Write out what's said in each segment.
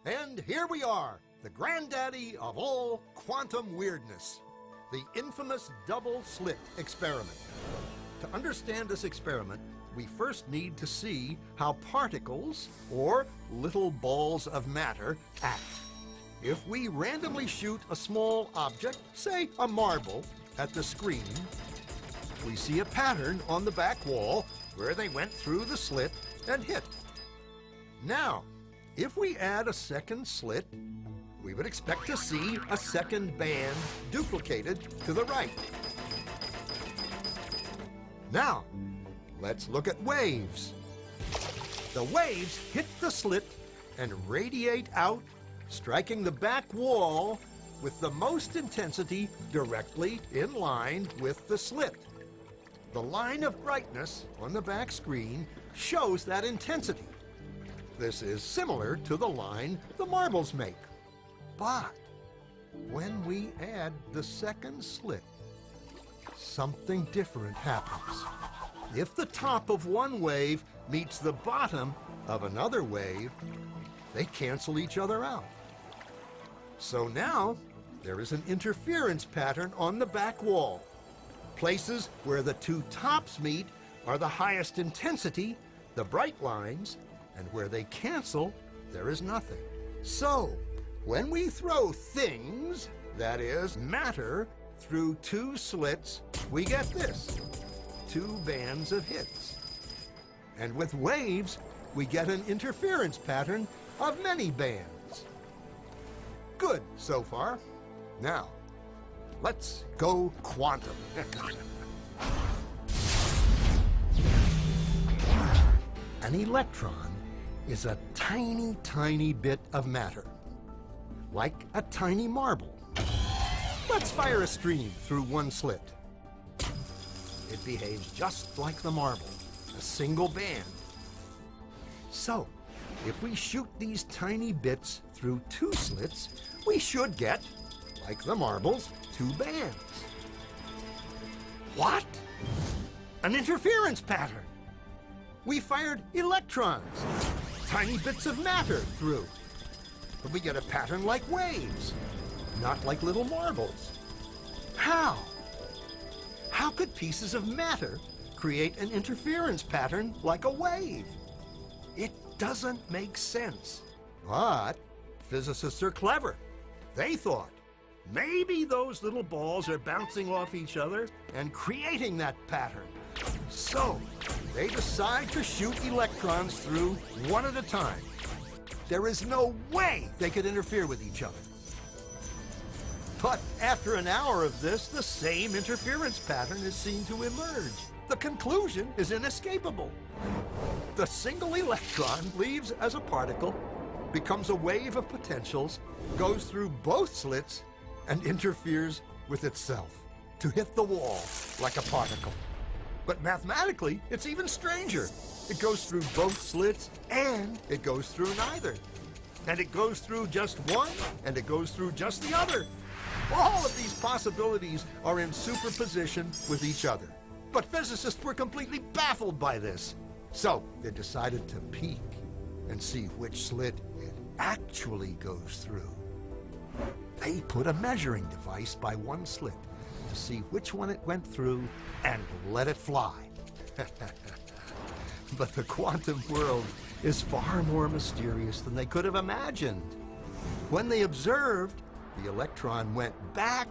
And here we are, the granddaddy of all quantum weirdness, the infamous double slit experiment. To understand this experiment, we first need to see how particles, or little balls of matter, act. If we randomly shoot a small object, say a marble, at the screen, we see a pattern on the back wall where they went through the slit and hit. Now, if we add a second slit, we would expect to see a second band duplicated to the right. Now, let's look at waves. The waves hit the slit and radiate out, striking the back wall with the most intensity directly in line with the slit. The line of brightness on the back screen shows that intensity. This is similar to the line the marbles make. But when we add the second slit, something different happens. If the top of one wave meets the bottom of another wave, they cancel each other out. So now there is an interference pattern on the back wall. Places where the two tops meet are the highest intensity, the bright lines, and where they cancel, there is nothing. So, when we throw things, that is, matter, through two slits, we get this, two bands of hits. And with waves, we get an interference pattern of many bands. Good so far. Now, let's go quantum. An electron is a tiny, tiny bit of matter, like a tiny marble. Let's fire a stream through one slit. It behaves just like the marble, a single band. So, if we shoot these tiny bits through two slits, we should get, like the marbles, two bands. What? An interference pattern. We fired electrons, tiny bits of matter through. But we get a pattern like waves, not like little marbles. How? How could pieces of matter create an interference pattern like a wave? It doesn't make sense. But physicists are clever. They thought, maybe those little balls are bouncing off each other and creating that pattern. So, they decide to shoot electrons through one at a time. There is no way they could interfere with each other. But after an hour of this, the same interference pattern is seen to emerge. The conclusion is inescapable. The single electron leaves as a particle, becomes a wave of potentials, goes through both slits, and interferes with itself to hit the wall like a particle. But mathematically, it's even stranger. It goes through both slits, and it goes through neither. And it goes through just one, and it goes through just the other. All of these possibilities are in superposition with each other. But physicists were completely baffled by this. So they decided to peek and see which slit it actually goes through. They put a measuring device by one slit to see which one it went through and let it fly. But the quantum world is far more mysterious than they could have imagined. When they observed, the electron went back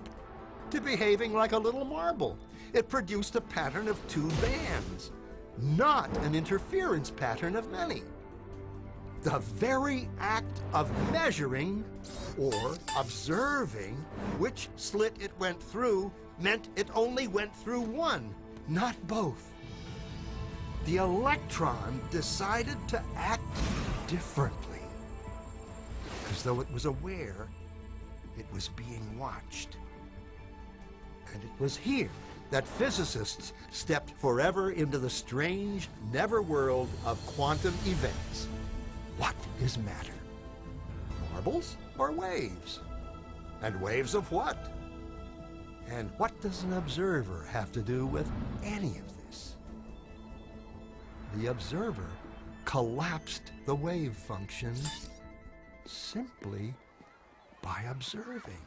to behaving like a little marble. It produced a pattern of two bands, not an interference pattern of many. The very act of measuring or observing which slit it went through meant it only went through one, not both. The electron decided to act differently, as though it was aware it was being watched. And it was here that physicists stepped forever into the strange, never-world of quantum events. What is matter? Marbles or waves? And waves of what? And what does an observer have to do with any of this? The observer collapsed the wave function simply by observing.